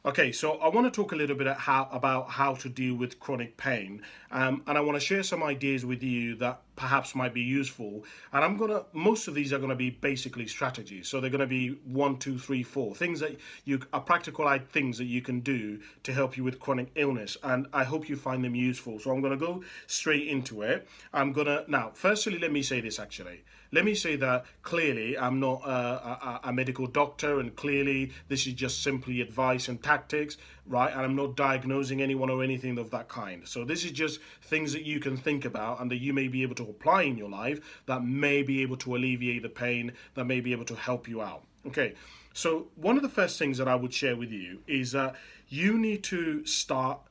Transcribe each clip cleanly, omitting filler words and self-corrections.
Okay, so I want to talk a little bit about how to deal with chronic pain, and I want to share some ideas with you that perhaps might be useful. And most of these are gonna be basically strategies. So they're gonna be one, two, three, four things that you are practical things that you can do to help you with chronic illness. And I hope you find them useful. So I'm gonna go straight into it. I'm gonna now. Firstly, let me say this actually. Let me say that clearly I'm not a medical doctor, and clearly this is just simply advice and tactics, right? And I'm not diagnosing anyone or anything of that kind. So this is just things that you can think about and that you may be able to apply in your life that may be able to alleviate the pain, that may be able to help you out. Okay, so one of the first things that I would share with you is that you need to start.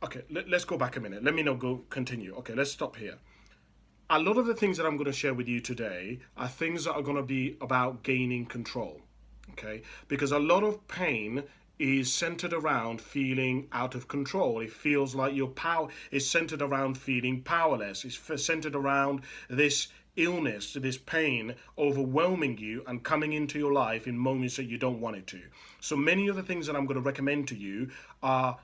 Okay, let's go back a minute. Let me not go continue. Okay, let's stop here. A lot of the things that I'm going to share with you today are things that are going to be about gaining control. Okay, because a lot of pain is centered around feeling out of control. It feels like your power is centered around feeling powerless. It's centered around this illness, this pain overwhelming you and coming into your life in moments that you don't want it to. So many of the things that I'm going to recommend to you are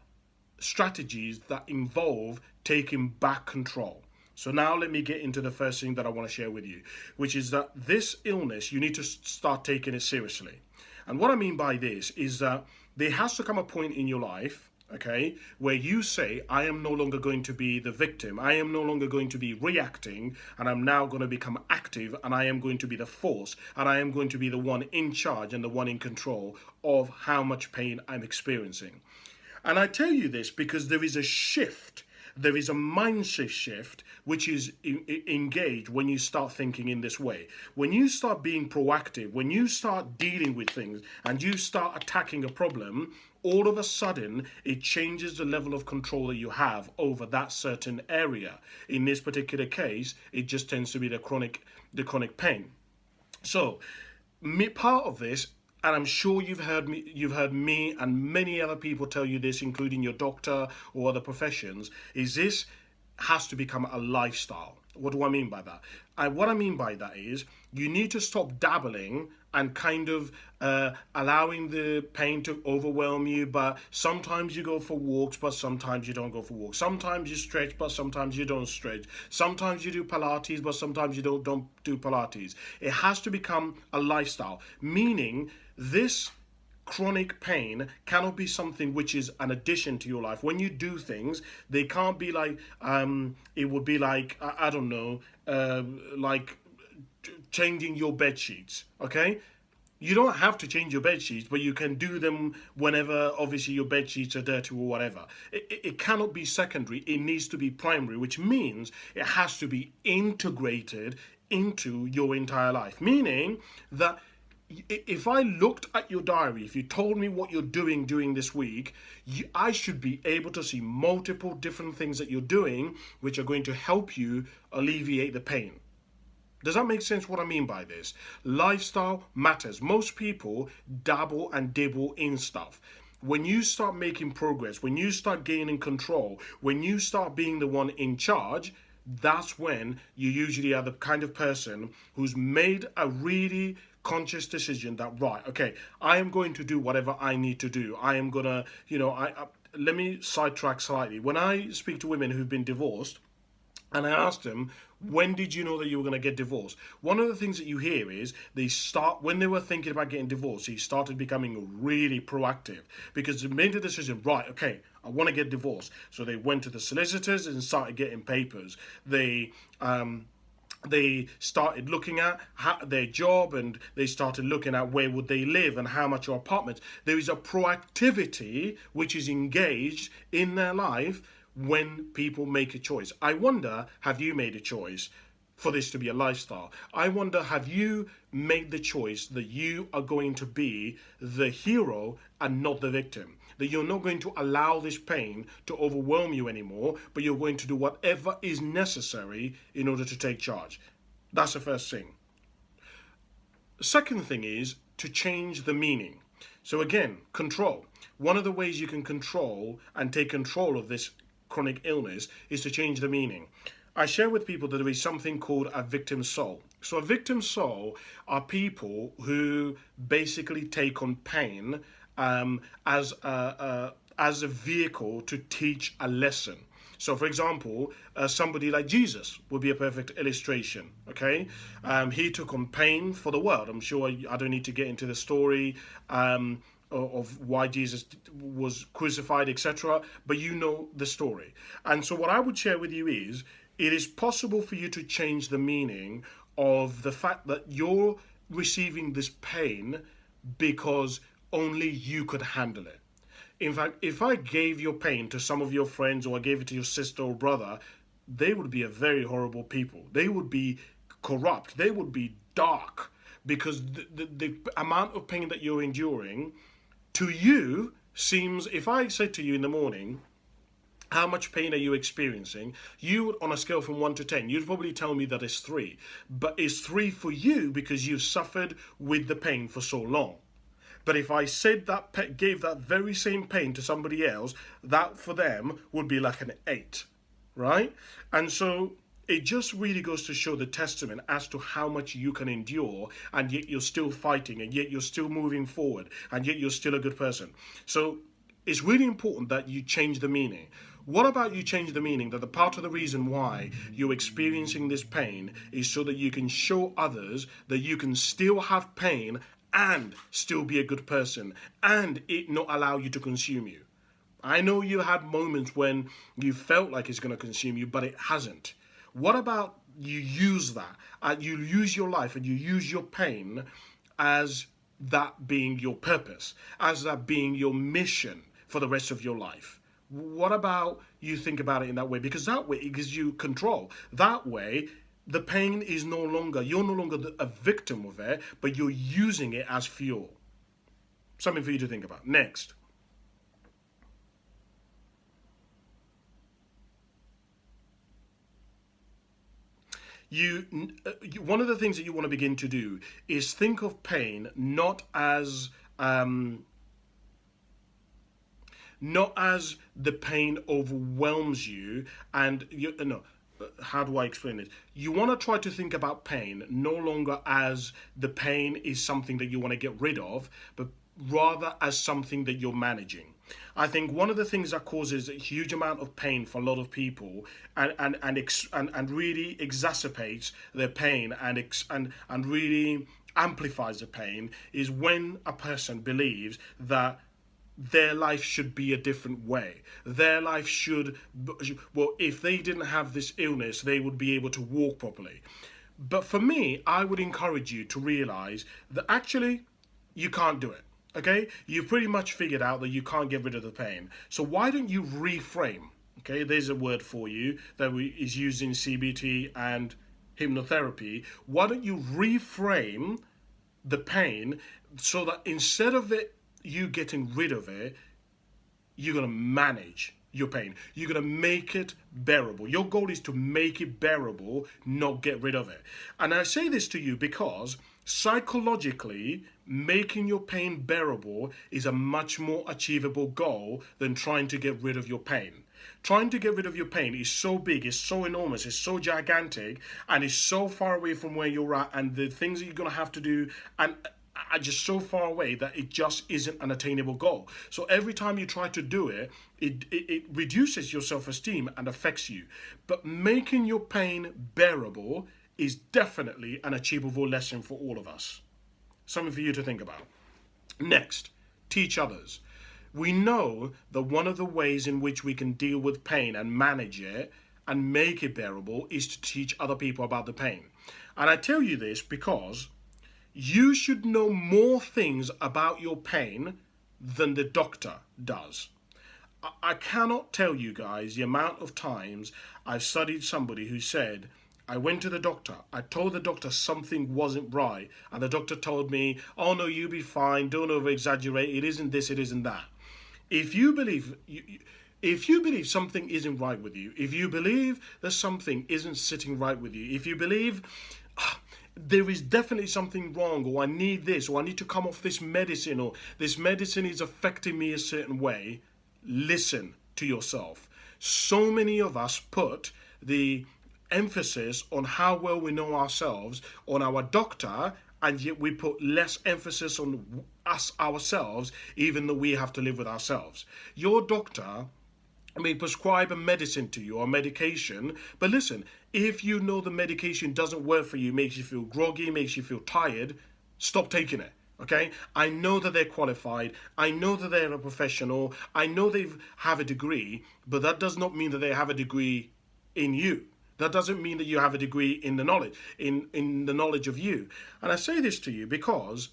strategies that involve taking back control. So now let me get into the first thing that I want to share with you, which is that this illness, you need to start taking it seriously. And what I mean by this is that there has to come a point in your life, okay, where you say, I am no longer going to be the victim. I am no longer going to be reacting, and I'm now going to become active, and I am going to be the force, and I am going to be the one in charge and the one in control of how much pain I'm experiencing. And I tell you this because there is a shift. There is a mindset shift which is engaged when you start thinking in this way. When you start being proactive, when you start dealing with things and you start attacking a problem, all of a sudden it changes the level of control that you have over that certain area. In this particular case, it just tends to be the chronic pain. So part of this, and I'm sure you've heard me and many other people tell you this, including your doctor or other professions, is this has to become a lifestyle. What do I mean by that? What I mean by that is you need to stop dabbling and kind of allowing the pain to overwhelm you. But sometimes you go for walks, but sometimes you don't go for walks. Sometimes you stretch, but sometimes you don't stretch. Sometimes you do Pilates, but sometimes you don't do Pilates. It has to become a lifestyle, meaning this chronic pain cannot be something which is an addition to your life. When you do things, they can't be like it would be like I don't know, like changing your bed sheets. Okay, you don't have to change your bed sheets, but you can do them whenever obviously your bed sheets are dirty or whatever. It cannot be secondary, it needs to be primary, which means it has to be integrated into your entire life, meaning that if I looked at your diary, if you told me what you're doing during this week, I should be able to see multiple different things that you're doing which are going to help you alleviate the pain. Does that make sense what I mean by this? Lifestyle matters. Most people dabble and dibble in stuff. When you start making progress, when you start gaining control, when you start being the one in charge, that's when you usually are the kind of person who's made a really conscious decision that, right, okay, I am going to do whatever I need to do. I am gonna, let me sidetrack slightly. When I speak to women who've been divorced, and I asked them, when did you know that you were going to get divorced? One of the things that you hear is when they were thinking about getting divorced, he started becoming really proactive because they made the decision, right, okay, I want to get divorced. So they went to the solicitors and started getting papers. They started looking at their job, and they started looking at where would they live and how much are apartments. There is a proactivity which is engaged in their life when people make a choice. I wonder, have you made a choice for this to be a lifestyle? I wonder, have you made the choice that you are going to be the hero and not the victim? That you're not going to allow this pain to overwhelm you anymore, but you're going to do whatever is necessary in order to take charge. That's the first thing. The second thing is to change the meaning. So again, control. One of the ways you can control and take control of this chronic illness is to change the meaning. I share with people that there is something called a victim soul. So a victim soul are people who basically take on pain as a vehicle to teach a lesson. So, for example, somebody like Jesus would be a perfect illustration. Okay, he took on pain for the world. I'm sure I don't need to get into the story of why Jesus was crucified, etc. But you know the story. And so, what I would share with you is it is possible for you to change the meaning of the fact that you're receiving this pain because only you could handle it. In fact, if I gave your pain to some of your friends or I gave it to your sister or brother, they would be a very horrible people. They would be corrupt. They would be dark because the amount of pain that you're enduring to you seems, if I said to you in the morning, how much pain are you experiencing? You would, on a scale from 1 to 10, you'd probably tell me that it's 3. But it's 3 for you because you've suffered with the pain for so long. But if I said that, gave that very same pain to somebody else, that for them would be like an 8, right? And so it just really goes to show the testament as to how much you can endure, and yet you're still fighting, and yet you're still moving forward, and yet you're still a good person. So it's really important that you change the meaning. What about you change the meaning that the part of the reason why you're experiencing this pain is so that you can show others that you can still have pain and still be a good person and it not allow you to consume you. I know you had moments when you felt like it's going to consume you, but it hasn't. What about you use that and you use your life and you use your pain as that being your purpose, as that being your mission for the rest of your life? What about you think about it in that way? Because that way it gives you control. That way the pain is no longer, you're no longer a victim of it, but you're using it as fuel. Something for you to think about. Next. One of the things that you want to begin to do is think of pain not as the pain overwhelms you and you no how do I explain it? You want to try to think about pain no longer as the pain is something that you want to get rid of, but rather as something that you're managing. I think one of the things that causes a huge amount of pain for a lot of people and really exacerbates their pain and really amplifies the pain is when a person believes that their life should be a different way. Their life should, well, if they didn't have this illness, they would be able to walk properly. But for me, I would encourage you to realize that actually you can't do it. Okay? You've pretty much figured out that you can't get rid of the pain. So why don't you reframe? Okay, there's a word for you that is used in CBT and hypnotherapy. Why don't you reframe the pain so that instead of you getting rid of it, you're going to manage your pain. You're going to make it bearable. Your goal is to make it bearable, not get rid of it. And I say this to you because psychologically, making your pain bearable is a much more achievable goal than trying to get rid of your pain. Trying to get rid of your pain is so big, it's so enormous, it's so gigantic, and it's so far away from where you're at, and the things that you're going to have to do, and are just so far away that it just isn't an attainable goal. So every time you try to do it, it reduces your self-esteem and affects you. But making your pain bearable is definitely an achievable lesson for all of us. Something for you to think about. Next, teach others. We know that one of the ways in which we can deal with pain and manage it and make it bearable is to teach other people about the pain. And I tell you this because you should know more things about your pain than the doctor does. I cannot tell you guys the amount of times I've studied somebody who said, I went to the doctor, I told the doctor something wasn't right, and the doctor told me, oh no, you'll be fine, don't over exaggerate, it isn't this, it isn't that. If you believe something isn't right with you, if you believe that something isn't sitting right with you, if you believe there is definitely something wrong, or I need this, or I need to come off this medicine, or this medicine is affecting me a certain way, listen to yourself. So many of us put the emphasis on how well we know ourselves on our doctor, and yet we put less emphasis on us ourselves, even though we have to live with ourselves. Your doctor may prescribe a medicine to you or medication, but listen, if you know the medication doesn't work for you, makes you feel groggy, makes you feel tired, stop taking it. Okay, I know that they're qualified, I know that they're a professional, I know they have a degree, but that does not mean that they have a degree in you. That doesn't mean that you have a degree in the knowledge, in the knowledge of you. And I say this to you because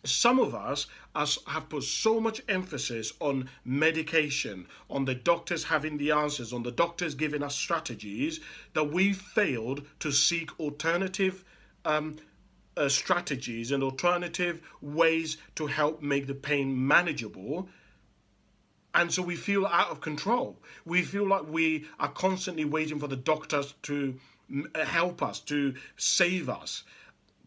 some of us have put so much emphasis on medication, on the doctors having the answers, on the doctors giving us strategies, that we failed to seek alternative strategies and alternative ways to help make the pain manageable. And so we feel out of control. We feel like we are constantly waiting for the doctors to help us, to save us.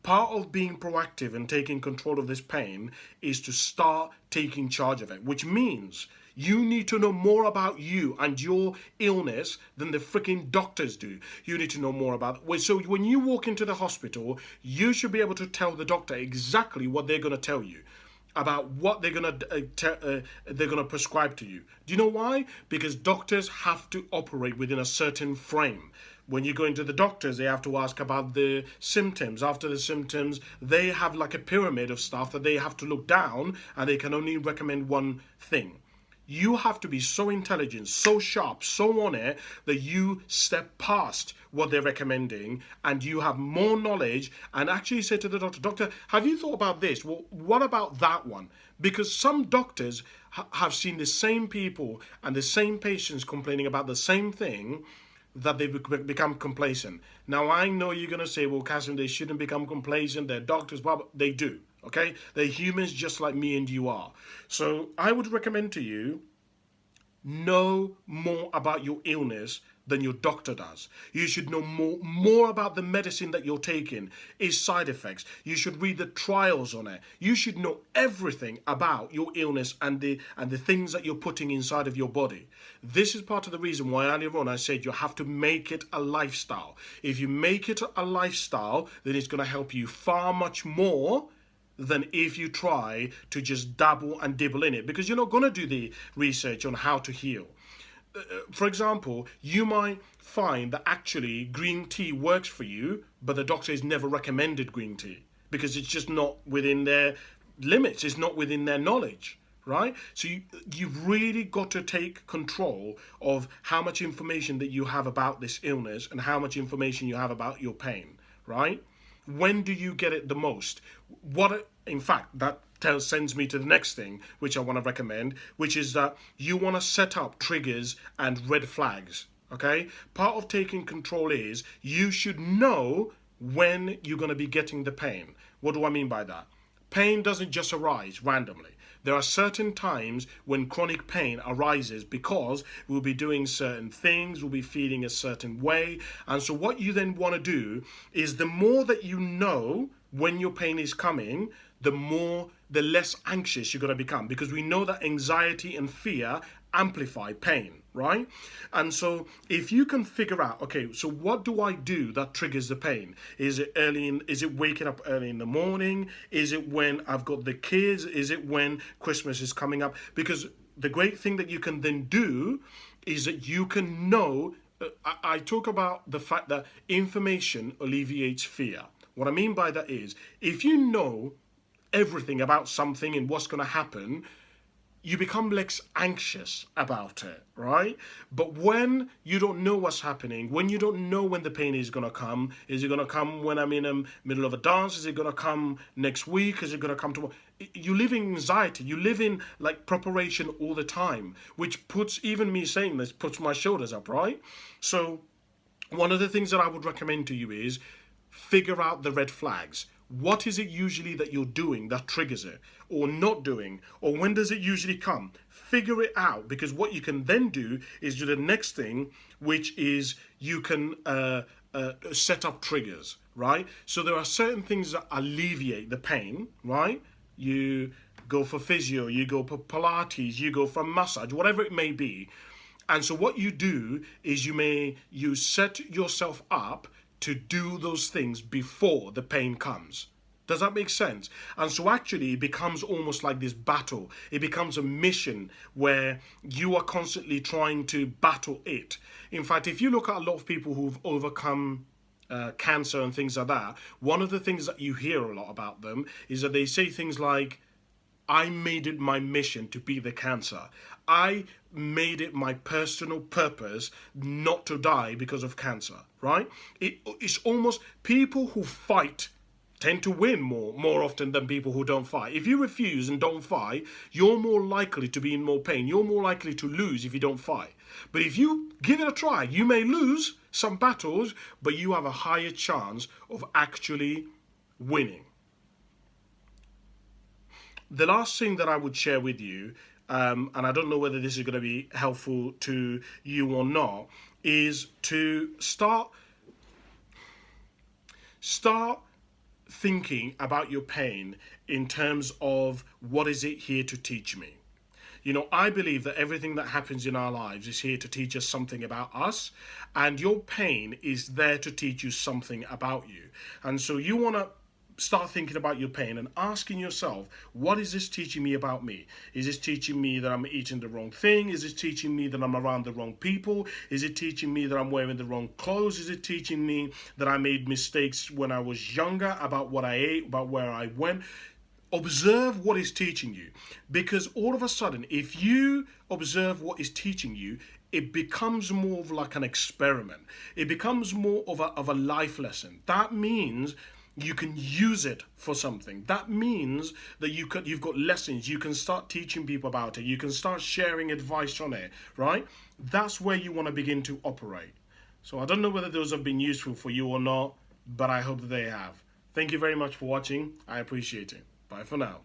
Part of being proactive and taking control of this pain is to start taking charge of it, which means you need to know more about you and your illness than the freaking doctors do. You need to know more about it. So when you walk into the hospital, you should be able to tell the doctor exactly what they're going to tell you about what they're gonna prescribe to you. Do you know why? Because doctors have to operate within a certain frame. When you go into the doctors, they have to ask about the symptoms. After the symptoms, they have like a pyramid of stuff that they have to look down, and they can only recommend one thing. You have to be so intelligent, so sharp, so on it that you step past what they're recommending and you have more knowledge and actually say to the doctor, Doctor, have you thought about this? Well, what about that one? Because some doctors have seen the same people and the same patients complaining about the same thing, that they become complacent. Now, I know you're going to say, well, Kasim, they shouldn't become complacent. They're doctors, but they do. Okay? They're humans just like me and you are. So I would recommend to you, know more about your illness than your doctor does. You should know more about the medicine that you're taking, its side effects. You should read the trials on it. You should know everything about your illness and the things that you're putting inside of your body. This is part of the reason why earlier on I said you have to make it a lifestyle. If you make it a lifestyle, then it's going to help you far much more than if you try to just dabble and dibble in it, because you're not going to do the research on how to heal. For example, you might find that actually green tea works for you, but the doctor has never recommended green tea because it's just not within their limits, it's not within their knowledge, right? So you've really got to take control of how much information that you have about this illness and how much information you have about your pain, right? When do you get it the most? In fact, that sends me to the next thing, which I want to recommend, which is that you want to set up triggers and red flags. Okay? Part of taking control is you should know when you're going to be getting the pain. What do I mean by that? Pain doesn't just arise randomly. There are certain times when chronic pain arises because we'll be doing certain things, we'll be feeling a certain way. And so what you then want to do is, the more that you know when your pain is coming, the less anxious you're going to become, because we know that anxiety and fear amplify pain, right? And so if you can figure out, okay, so what do I do that triggers the pain? Is it waking up early in the morning? Is it when I've got the kids? Is it when Christmas is coming up? Because the great thing that you can then do is that you can know, I talk about the fact that information alleviates fear. What I mean by that is, if you know everything about something and what's going to happen, you become less anxious about it, right? But when you don't know what's happening, when you don't know when the pain is going to come, is it going to come when I'm in the middle of a dance? Is it going to come next week? Is it going to come tomorrow? You live in anxiety. You live in like preparation all the time, which puts, even me saying this, puts my shoulders up, right? So one of the things that I would recommend to you is figure out the red flags. What is it usually that you're doing that triggers it, or not doing, or when does it usually come? Figure it out, because what you can then do is do the next thing, which is you can set up triggers, right? So there are certain things that alleviate the pain, right? You go for physio, you go for Pilates, you go for massage, whatever it may be. And so what you do is you set yourself up to do those things before the pain comes. Does that make sense? And so actually it becomes almost like this battle. It becomes a mission where you are constantly trying to battle it. In fact, if you look at a lot of people who've overcome cancer and things like that, one of the things that you hear a lot about them is that they say things like, I made it my mission to beat the cancer. I made it my personal purpose not to die because of cancer, right? It's almost people who fight tend to win more often than people who don't fight. If you refuse and don't fight, you're more likely to be in more pain. You're more likely to lose if you don't fight. But if you give it a try, you may lose some battles, but you have a higher chance of actually winning. The last thing that I would share with you, and I don't know whether this is going to be helpful to you or not, is to start thinking about your pain in terms of what is it here to teach me. You know, I believe that everything that happens in our lives is here to teach us something about us, and your pain is there to teach you something about you. And so you want to start thinking about your pain and asking yourself, what is this teaching me about me? Is this teaching me that I'm eating the wrong thing? Is it teaching me that I'm around the wrong people? Is it teaching me that I'm wearing the wrong clothes? Is it teaching me that I made mistakes when I was younger about what I ate, about where I went? Observe what is teaching you, because all of a sudden, if you observe what is teaching you, it becomes more of like an experiment. It becomes more of a life lesson. That means you can use it for something. That means that you've got lessons. You can start teaching people about it. You can start sharing advice on it, right? That's where you want to begin to operate. So I don't know whether those have been useful for you or not, but I hope that they have. Thank you very much for watching. I appreciate it. Bye for now.